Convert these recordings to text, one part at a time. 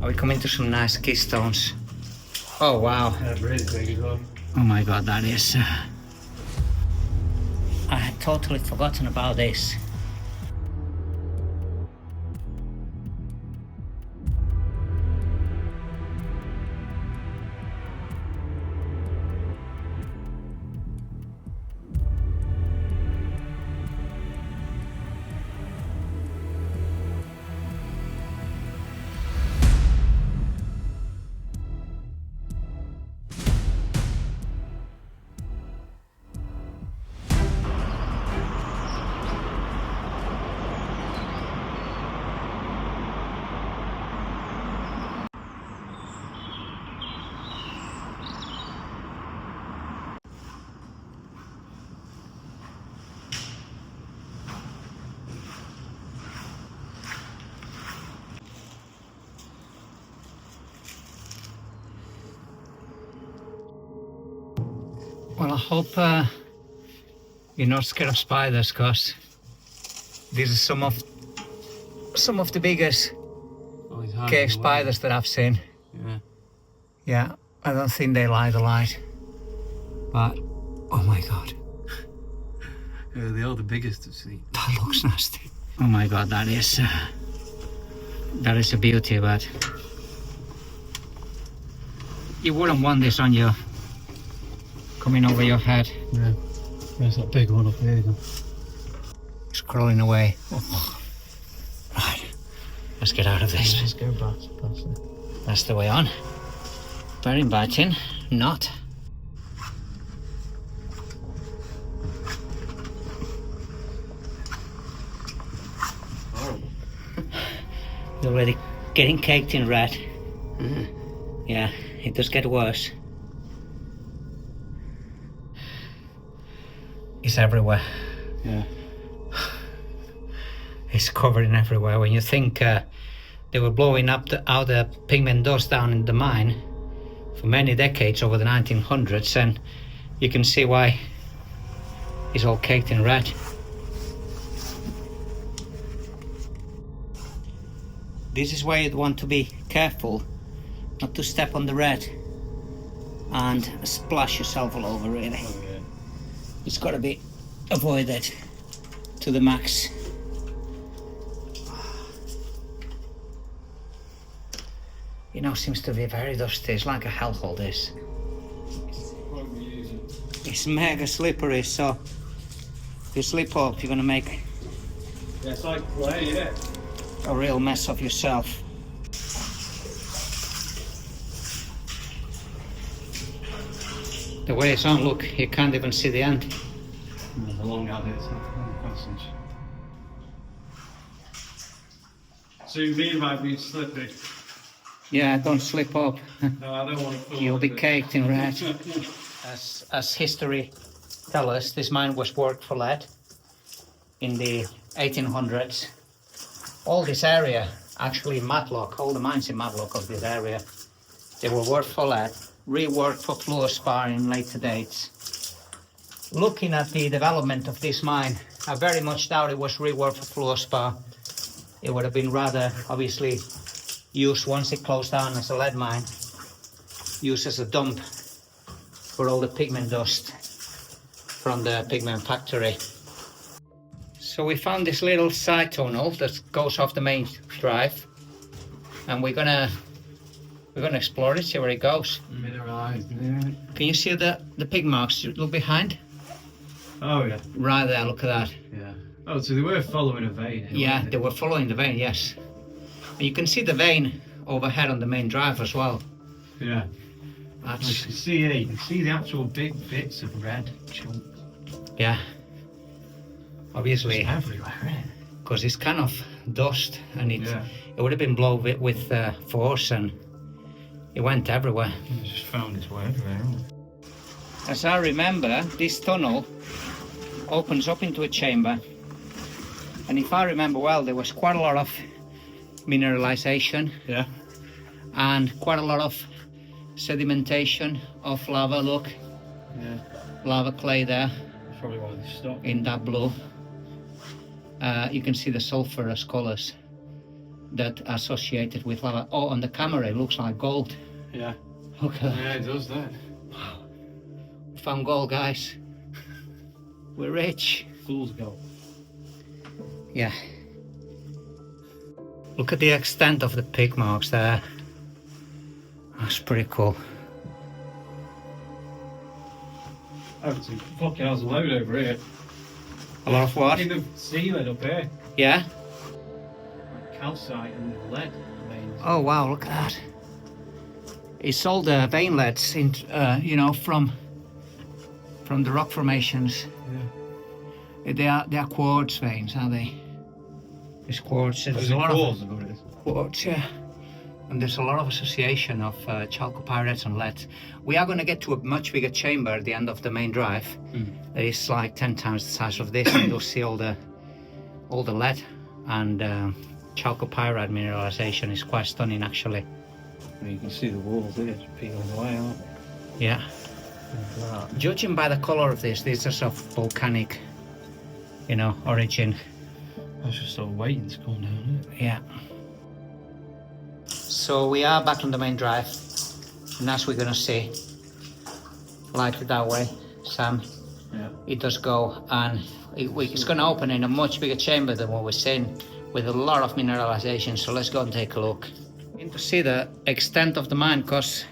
Are we coming to some nice keystones? Oh wow. Yeah, really big as well. Oh my god, that is... I had totally forgotten about this. Well, I hope you're not scared of spiders, cause this is some of the biggest cave spiders that I've seen. Yeah. Yeah, I don't think they like the light. But oh my god, Yeah, they are the biggest to see. that looks nasty. Oh my god, that is a beauty, but you wouldn't want this on you coming over your head. Yeah. There's that big one up here. It's crawling away. Oh. Right, let's get out of this. Let's go past it. That's the way on. Very inviting. Not. Horrible. You're already getting caked in red. Yeah, it does get worse. It's everywhere. Yeah. It's covering everywhere. When you think they were blowing up all the pigment dust down in the mine for many decades over the 1900s, and you can see why it's all caked in red. This is why you'd want to be careful not to step on the red and splash yourself all over, really. Okay. It's got to be avoided to the max. You know, seems to be very dusty. It's like a hellhole, this. It's mega slippery, so if you slip up, you're gonna make Yeah, it's like clay, yeah. a real mess of yourself. The way it's on, look, you can't even see the end. There's a long out there, it's not passage. So you mean about being slippy? Yeah, don't slip up. No, I don't want to fall. You'll be into it. caked in red. As history tells us, this mine was worked for lead in the 1800s. All this area, actually Matlock, all the mines in Matlock of this area, they were worked for lead, reworked for fluorspar in later dates. Looking at the development of this mine, I very much doubt it was reworked for fluorspar. It would have been rather, obviously, used once it closed down as a lead mine, used as a dump for all the pigment dust from the pigment factory. So we found this little side tunnel that goes off the main drive, and we're gonna explore it, see where it goes. Mineralized, yeah. Can you see the pig marks? Look behind. Oh, yeah. Right there, look at that. Yeah. Oh, so they were following a vein here, Yeah, weren't they were following the vein, yes. And you can see the vein overhead on the main drive as well. Yeah. I That's, can see here, you can see the actual big bits of red chunk. yeah. Obviously, It's everywhere, isn't it? because it's kind of dust, and it Yeah. would have been blown with force, and it went everywhere. It's just found its way everywhere, hasn't it? As I remember, this tunnel opens up into a chamber, and if I remember well, there was quite a lot of mineralization Yeah. and quite a lot of sedimentation of lava. Look, Yeah. lava clay there That's probably why they stopped. in that blue. You can see the sulfurous colors. that associated with lava. Oh, on the camera it looks like gold. Yeah. Look at that. Yeah, it does that. We found gold, guys. We're rich. Fool's gold. Yeah. Look at the extent of the pig marks there. That's pretty cool. Oh, it's a fucking hell's load over here. A lot of what? In the ceiling up here. Yeah? Calcite and lead veins. Oh wow, look at that. It's all the vein leads in, you know, from the rock formations. Yeah. They are quartz veins, are they? It's quartz. There's a lot of quartz, yeah. And there's a lot of association of chalcopyrites and lead. We are going to get to a much bigger chamber at the end of the main drive. That is like 10 times the size of this, and you'll see all the lead and chalcopyrite mineralization is quite stunning, actually. You can see the walls here peeling away, aren't they? Yeah. Judging by the color of this, these are of volcanic, you know, origin. I was just sort of waiting to come down, isn't it? Yeah. So we are back on the main drive, and as we're gonna see, like that way, Sam, Yeah. it does go, and it's gonna open in a much bigger chamber than what we're seeing, with a lot of mineralization. So let's go and take a look. And to see the extent of the mine, because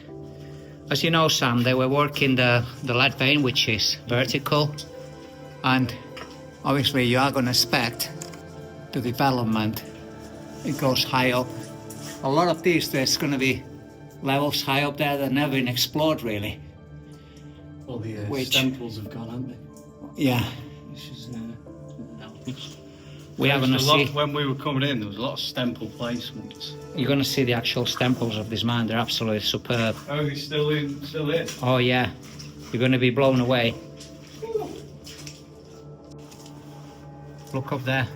as you know, Sam, they were working the lead vein, which is vertical, and obviously you are gonna expect the development, it goes high up. A lot of these, there's going to be levels high up there that never been explored, really. All the Which- stemples have gone, haven't they? Yeah. This is We are going to see, when we were coming in, there was a lot of stemple placements. you're going to see the actual stemples of this mine. They're absolutely superb. Oh, he's still in. Oh yeah, you're going to be blown away. Look up there.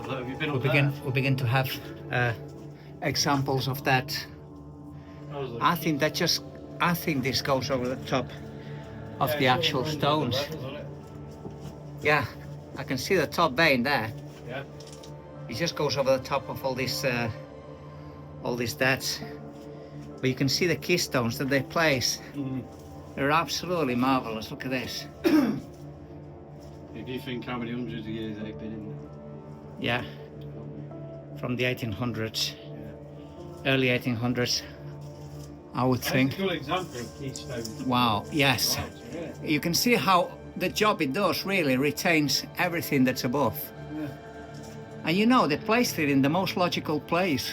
Have you been We up there? begin to have examples of that. I think this goes over the top of the actual stones. Yeah, I can see the top vein there. Yeah. It just goes over the top of all these debts. But you can see the keystones that they place. They're absolutely marvelous. Look at this. If you think how many hundreds of years they've been in there. Yeah, from the 1800s, early 1800s, I would think. That's a good example of keystone. Wow, yes. Right, yeah. You can see how the job it does really retains everything that's above. Yeah. And you know, they placed it in the most logical place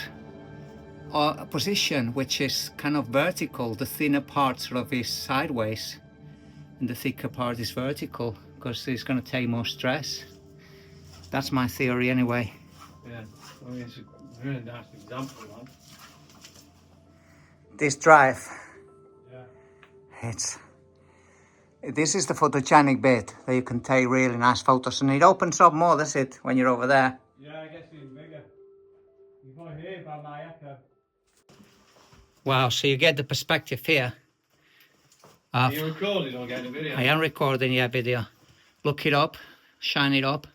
or position, which is kind of vertical. The thinner part sort of is sideways, and the thicker part is vertical, because it's going to take more stress. That's my theory anyway. Yeah, I mean, it's a really nice example, man. This drive, Yeah. this is the photogenic bit that you can take really nice photos, and it opens up more, does it, when you're over there? Yeah, I guess it's bigger. You've got to hear about my echo. Wow, so you get the perspective here. Are you recording or getting a video? I am recording your video. Look it up, shine it up.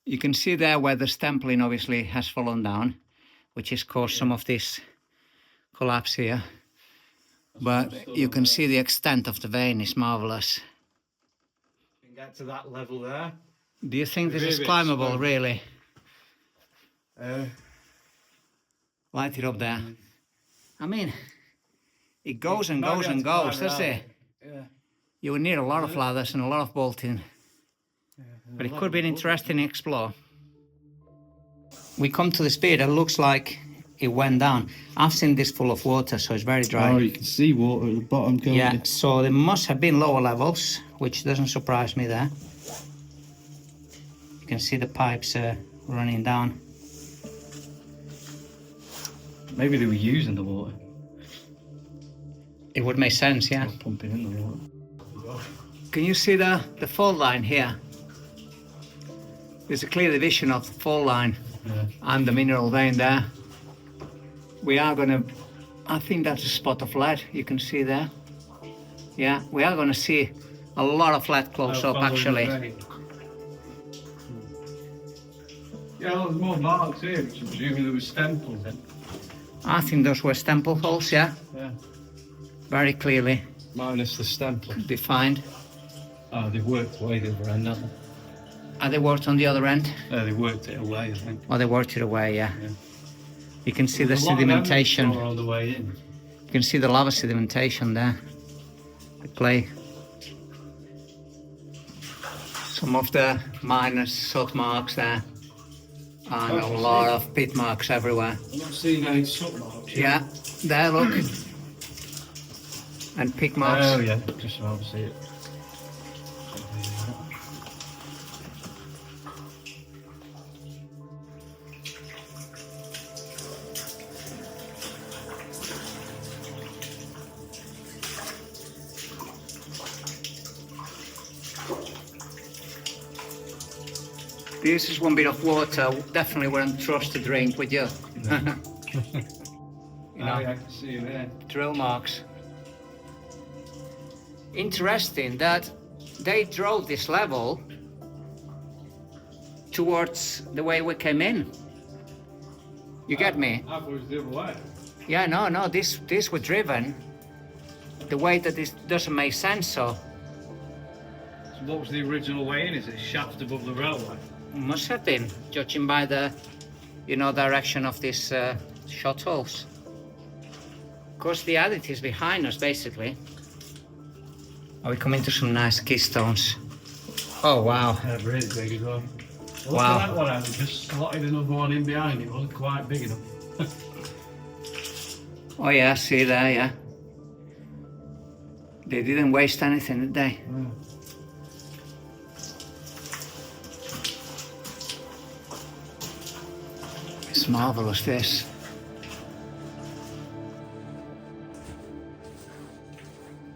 You can see there where the stempling obviously has fallen down, which has caused some of this collapse here. But you can see the extent of the vein is marvelous. You can get to that level there. Do you think this Really is climbable, exposed. really? Light it up there. I mean, it goes and goes and goes, does it? Yeah. You would need a lot of ladders and a lot of bolting. But it could be an interesting explore. We come to this bit that looks like it went down. I've seen this full of water, so it's very dry. Oh, you can see water at the bottom, can't Yeah, you? so there must have been lower levels, which doesn't surprise me there. You can see the pipes running down. Maybe they were using the water. It would make sense, yeah. Or pumping in the water. Can you see the fault line here? There's a clear division of the fault line and the mineral vein there. We are gonna, I think that's a spot of lead, you can see there. Yeah, we are gonna see a lot of lead close up actually. Yeah, well, there's more marks here, which I'm assuming there was stemples in. I think those were stemple holes, yeah. Yeah. Very clearly Minus the stemple. defined. Oh, they've worked away the other end, haven't they? Are they worked on the other end? They worked it away, I think. Or they worked it away, yeah. Yeah. You can see There's the a lot of evidence sedimentation. on the way in. You can see the lava sedimentation there. The clay. Some of the minor soot marks there. And a lot of pit marks everywhere. I'm not seeing any soot marks. Yeah, there, look. And pig marks. Oh yeah, just about to see it. This is one bit of water. Definitely wouldn't trust to drink, would you? No. You know, I can see it there. drill marks. Interesting that they drove this level towards the way we came in. You get me? I thought it was the other way. Yeah, no, this were driven the way that this doesn't make sense. So So what was the original way in? Is it shaft above the railway? must have been, judging by the, you know, direction of these shot holes. Of course, the adit is behind us, basically. Are we coming to some nice keystones? Oh wow! Yeah, really big as well. Look Wow. at that one, I just slotted another one in behind it. It wasn't quite big enough. Oh yeah, see there, yeah. They didn't waste anything, did they? Mm. It's marvelous, this.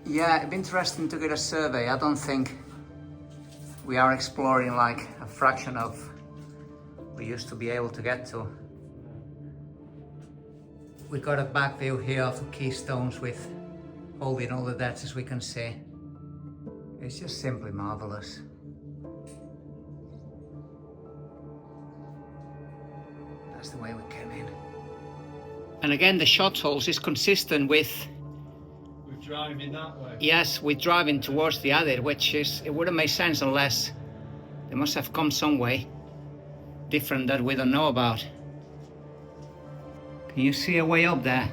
Yeah, it'd be interesting to get a survey. I don't think we are exploring like a fraction of we used to be able to get to. We got a back view here of the keystones with holding all the debts, as we can see. It's just simply marvelous. That's the way we came in. And again, the shot holes is consistent with, We're driving that way. yes, we're driving towards the other, which is, it wouldn't make sense unless they must have come some way different that we don't know about. Can you see a way up there?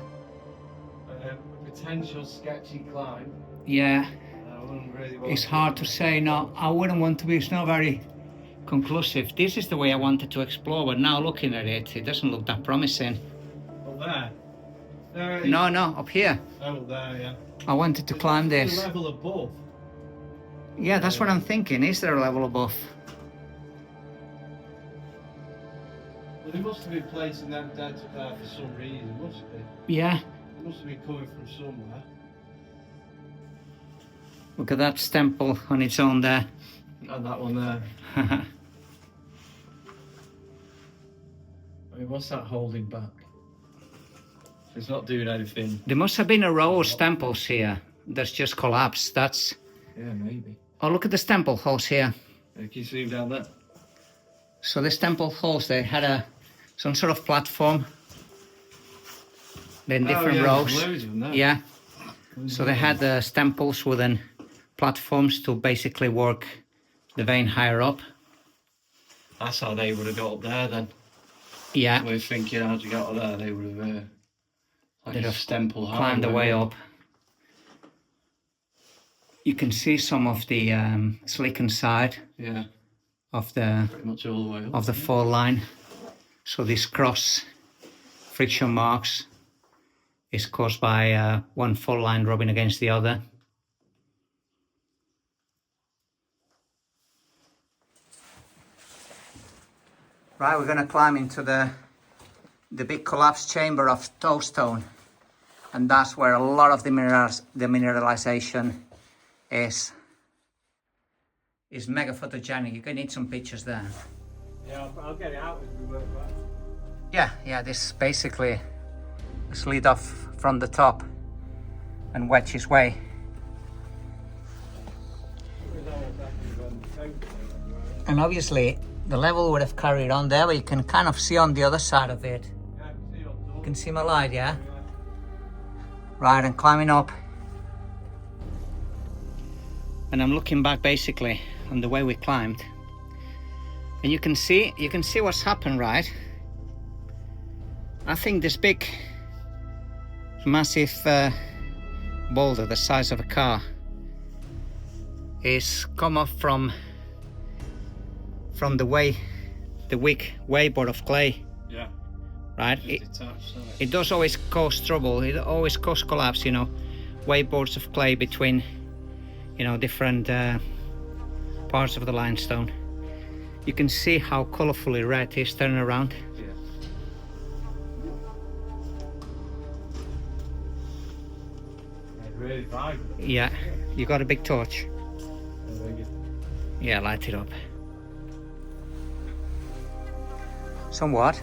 Potential sketchy climb. Yeah, I wouldn't really want it's to- hard to say. No, I wouldn't want to be, it's not very conclusive. This is the way I wanted to explore, but now looking at it, it doesn't look that promising. Up there. There it is. No, up here. Oh, there, yeah. I wanted to climb The this. level above. Yeah, that's what I'm thinking. Is there a level above? Well, they must have been placing them dead up there for some reason, must they? Yeah. They must have been coming from somewhere. Look at that stemple on its own there. And that one there. I mean, what's that holding back? It's not doing anything. There must have been a row of stemples here that's just collapsed. That's. Yeah, maybe. Oh, look at the stemple holes here. Can you see down there? So the stemple holes, they had some sort of platform. Then different yeah, rows. there's loads of them there. Yeah. So they had the stemples wooden platforms to basically work the vein higher up. That's how they would have got up there then. Yeah. We're thinking how to get up there, they would have like They'd a have stemple climbed the way up. You can see some of the slicken side Yeah, of the pretty much all the way up. of the fall line. So this cross friction marks is caused by one fall line rubbing against the other. Right, we're going to climb into the big collapsed chamber of toadstone, and that's where a lot of the mineralization is mega photogenic. You can need some pictures there. Yeah, I'll get it out as we work back. Yeah, this is basically a slid off from the top and wedge his way. And obviously the level would have carried on there, but you can kind of see on the other side of it. Yeah, I can see up You top. can see my light, yeah? Right, I'm climbing up. And I'm looking back basically on the way we climbed. And you can see what's happened, right? I think this big, massive boulder the size of a car is come off from the weak wayboard of clay. Yeah. Right? It does always cause trouble. It always cause collapse, you know, wayboards of clay between, you know, different parts of the limestone. You can see how colorfully red it is turning around. Yeah. Really vibrant. Yeah, you got a big torch. I like it. Yeah, light it up. Somewhat.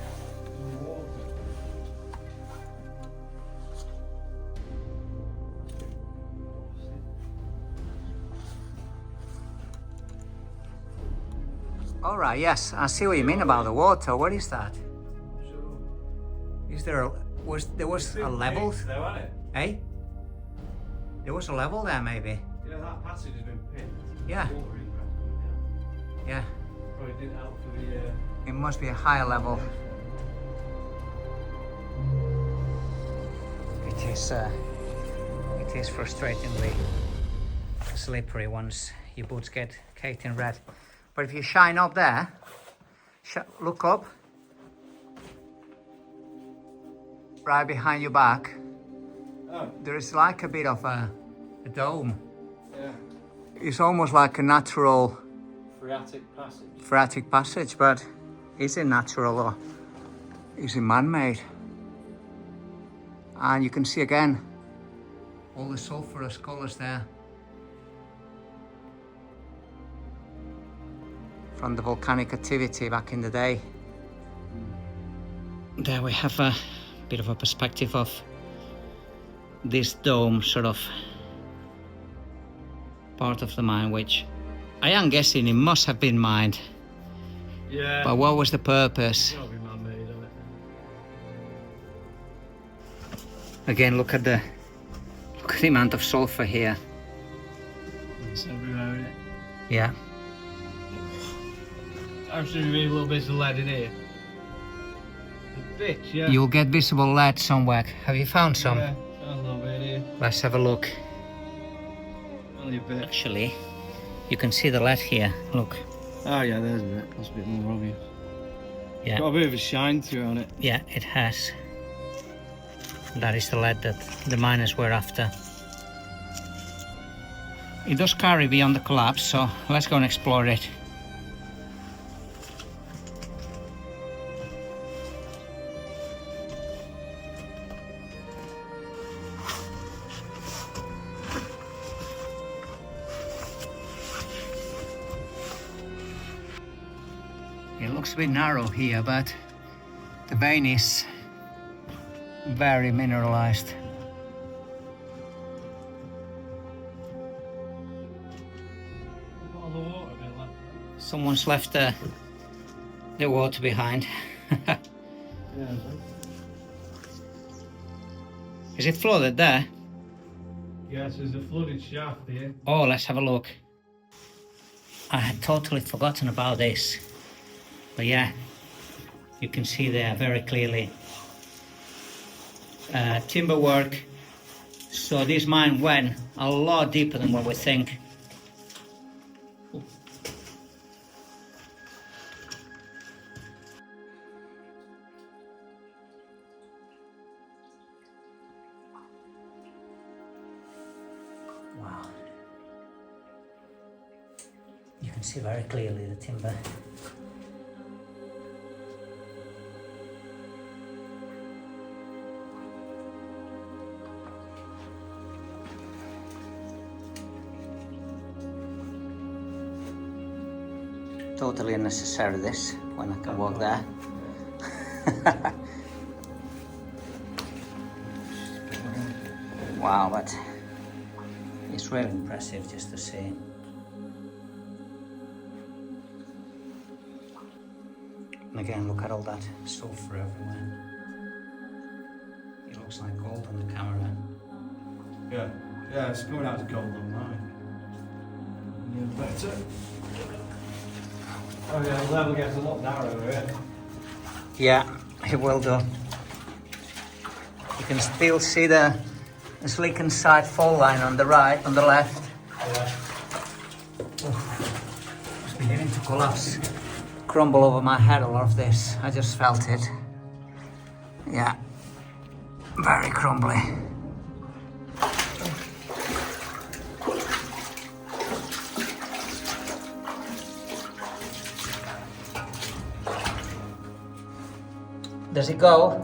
All right, yes, I see what you mean about the water. What is that? Is there there was a level? Though, hasn't it? Eh? There was a level there, maybe. Yeah, that passage has been picked. Yeah. Water ingress coming down. Yeah. Probably didn't help for the. It must be a higher level. It is frustratingly slippery once your boots get caked in red. But if you shine up there, look up, right behind your back, Oh. there is like a bit of a dome. Yeah. It's almost like a natural Phreatic passage. but is it natural or is it man-made? And you can see again all the sulfurous colours there from the volcanic activity back in the day. There we have a bit of a perspective of this dome sort of part of the mine, which I am guessing it must have been mined. Yeah. But what was the purpose? Gotta be man-made, isn't it? Again, look at the amount of sulfur here. It's everywhere, isn't it? Yeah. Actually, we need a little bit of lead in here. A bit, yeah. You'll get visible lead somewhere. Have you found some? Yeah, a little bit here. Let's have a look. Only a bit. Actually, you can see the lead here. Look. Oh yeah, there's a bit. That's a bit more obvious. Yeah. Got a bit of a shine to it on it. Yeah, it has. That is the lead that the miners were after. It does carry beyond the collapse, so let's go and explore it. It looks a bit narrow here, but the vein is very mineralized. All the water a bit left. Someone's left the water behind. Yeah. Is it flooded there? Yes, there's a flooded shaft here. Oh, let's have a look. I had totally forgotten about this. But yeah, you can see there very clearly. Timber work. So this mine went a lot deeper than what we think. Wow. You can see very clearly the timber. Totally unnecessary this, when I can walk there. Wow, but it's really impressive just to see. And again, look at all that sulfur everywhere. It looks like gold on the camera. Yeah. Yeah, it's coming out as gold on mine. Yeah, better. Oh yeah, the level gets a lot narrower here. Yeah, it will do. You can still see the Slicken side fall line on the right, on the left. Yeah. It's beginning to collapse. Crumble over my head, a lot of this. I just felt it. Yeah. Very crumbly. Does it go?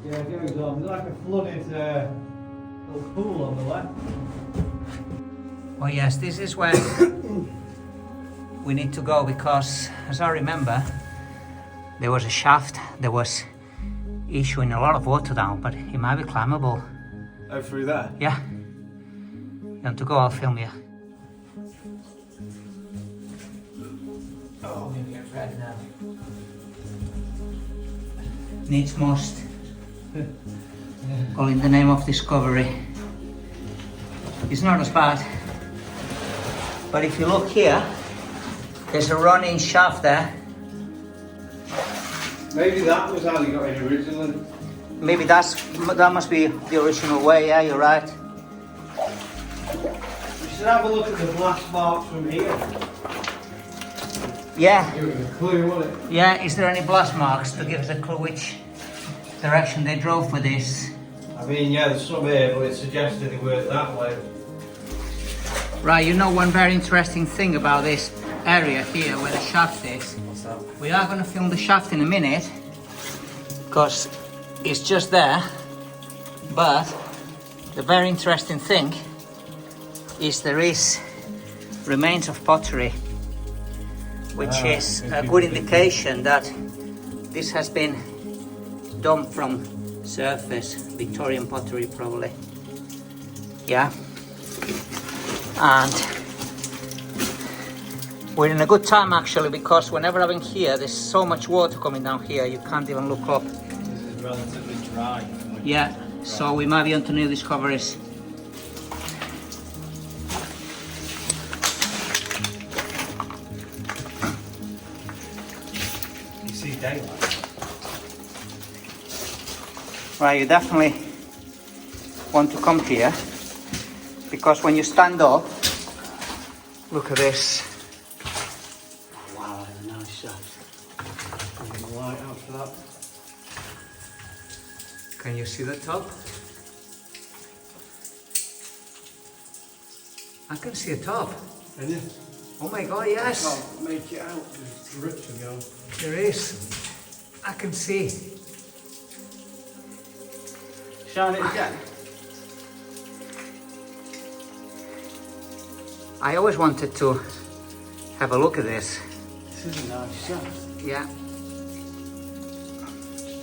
Yeah, it goes on. There's like a flooded little pool on the left. Oh yes, this is where we need to go because, as I remember, there was a shaft that was issuing a lot of water down, but it might be climbable. Oh, through there? Yeah. You want to go? I'll film you. Oh, I'm gonna get red now. Needs most. All in the name of discovery. It's not as bad. But if you look here, there's a running shaft there. Maybe that was how they got in originally. Maybe that must be the original way, yeah, you're right. We should have a look at the blast marks from here. Yeah. Give it a clue, won't it? Yeah, is there any blast marks to give us a clue which direction they drove for this? I mean, yeah, there's some here, but it suggested they weren't that way. Right, you know one very interesting thing about this area here where the shaft is. What's that? We are going to film the shaft in a minute because it's just there, but the very interesting thing is there is remains of pottery, which is a good indication that this has been dumped from surface, Victorian pottery probably. Yeah. And we're in a good time actually, because whenever I'm here, there's so much water coming down here, you can't even look up. This is relatively dry. Yeah, so we might be onto new discoveries. You see daylight. Right, you definitely want to come here, because when you stand up, look at this. Wow, that's a nice shaft. Taking the light out for that. Can you see the top? I can see the top. Can you? Oh my god, yes! Can't make it out, there's roots are going. There is. I can see. Shine it again. I always wanted to have a look at this. This is a nice shaft. Yeah.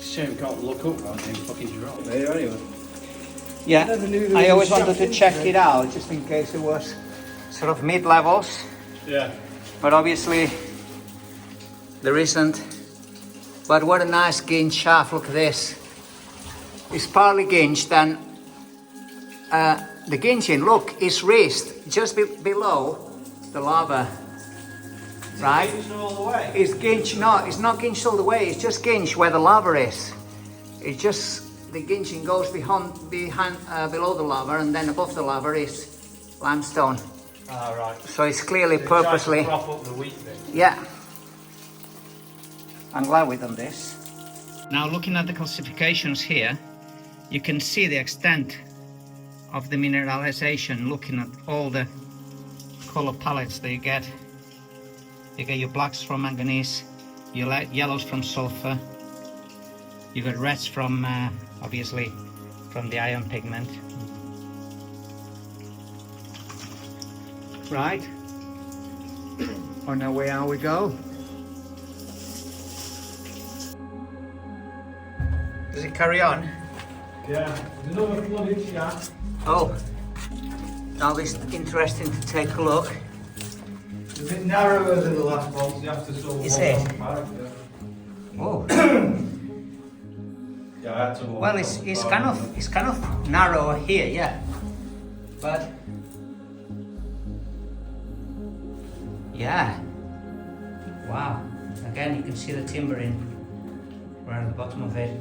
Shame you can't look up right and fucking drop. There anyway. Yeah, never knew there I was always a wanted shaft to in check there. it out, just in case it was sort of mid-levels, Yeah. but obviously there isn't. But what a nice ginch shaft, look at this. It's partly ginched, and the ginching, look, is raised just below the lava, right? It's all the way. It's ginched, no, it's not ginched all the way, it's just ginched where the lava is. It's just, the ginching goes below the lava, and then above the lava is limestone. Ah, right. So it's clearly They tried to purposely, prop up the wheat thing. yeah. I'm glad we've done this. Now looking at the calcifications here, you can see the extent of the mineralization, looking at all the color palettes that you get. You get your blacks from manganese, your yellows from sulfur, you got reds from, obviously, from the iron pigment. Right, on our way out we go. Does it carry on? Yeah. There's another flooded shaft. Oh, now it's interesting to take a look. It's a bit narrower than the last one, so you have to sort of Is walk it? on the pipe, yeah. Whoa. Yeah, I had to walk Well, on it's the kind of narrow here, yeah. But yeah. Wow. Again, you can see the timbering right at the bottom of it.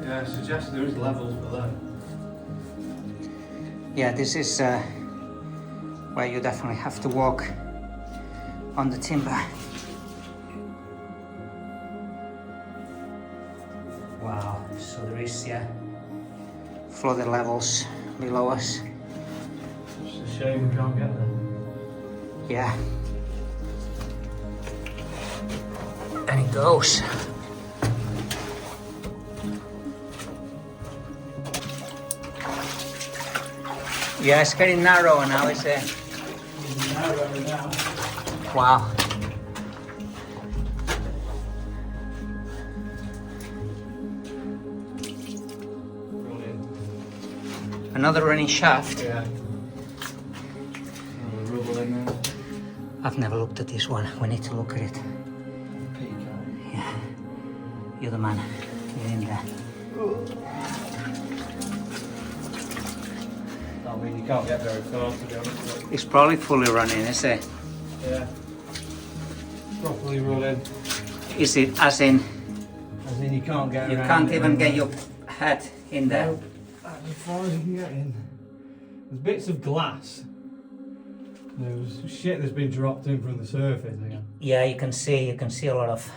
Yeah, I suggest there is levels below. Yeah, this is where you definitely have to walk on the timber. Wow, so there is, yeah, flooded levels below us. It's a shame we can't get there. Yeah. And it goes. Yeah, it's getting narrow now, is it? Narrower now. Wow. Brilliant. Another running shaft. Yeah. Rubble in there. I've never looked at this one. We need to look at it. Peak, Yeah. You're the man. Get in there. I mean, you can't get very far, to be honest. It's probably fully running, is it? Yeah. Properly running. Is it as in As in, you can't get you around can't it, even really. get your head in there? No, that's as far as you can get in. There's bits of glass. There's shit that's been dropped in from the surface again. Yeah, you can see a lot of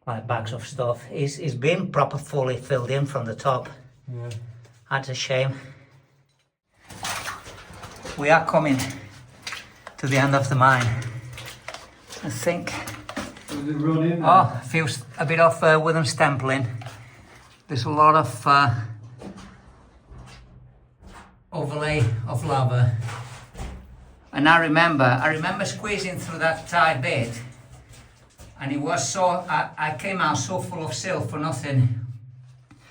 like bags of stuff. It's been proper fully filled in from the top. Yeah. That's a shame. We are coming to the end of the mine, I think. Does it run in? Oh, feels a bit of wooden stempling. There's a lot of overlay of lava. And I remember squeezing through that tight bit, and it was so, I came out so full of silt for nothing.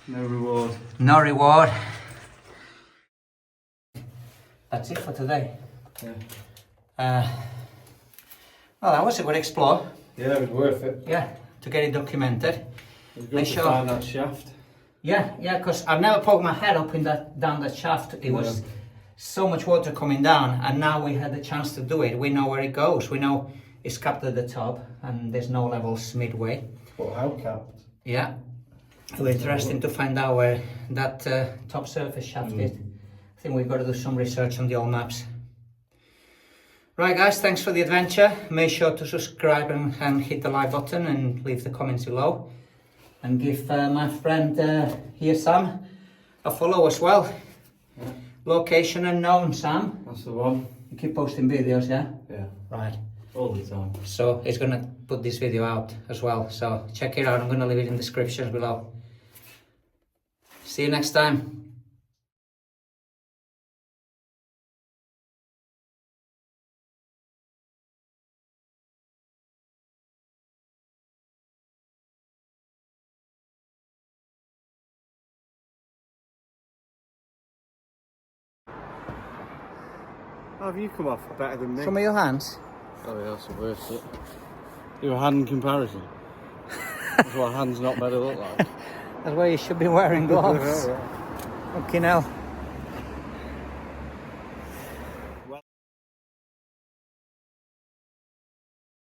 No reward. No reward. That's it for today. Yeah. Well, that was a good explore. Yeah, it was worth it. Yeah, to get it documented. It was good Make to sure- find that shaft. Yeah, because I've never poked my head up in down that shaft. It was so much water coming down, and now we had the chance to do it. We know where it goes. We know it's capped at the top, and there's no levels midway. But how capped? Yeah, it was interesting to find out where that top surface shaft is. I think we've got to do some research on the old maps. Right guys, thanks for the adventure. Make sure to subscribe and hit the like button and leave the comments below. And give my friend here, Sam, a follow as well. Yeah. Location unknown, Sam. That's the one. You keep posting videos, yeah? Yeah. Right. All the time. So he's gonna put this video out as well. So check it out. I'm gonna leave it in the description below. See you next time. How have you come off better than me? Some of your hands. Oh yeah, that's the worst bit. Your hand comparison. That's what a hand's not better look like. That's why you should be wearing gloves. Yeah. Fucking hell.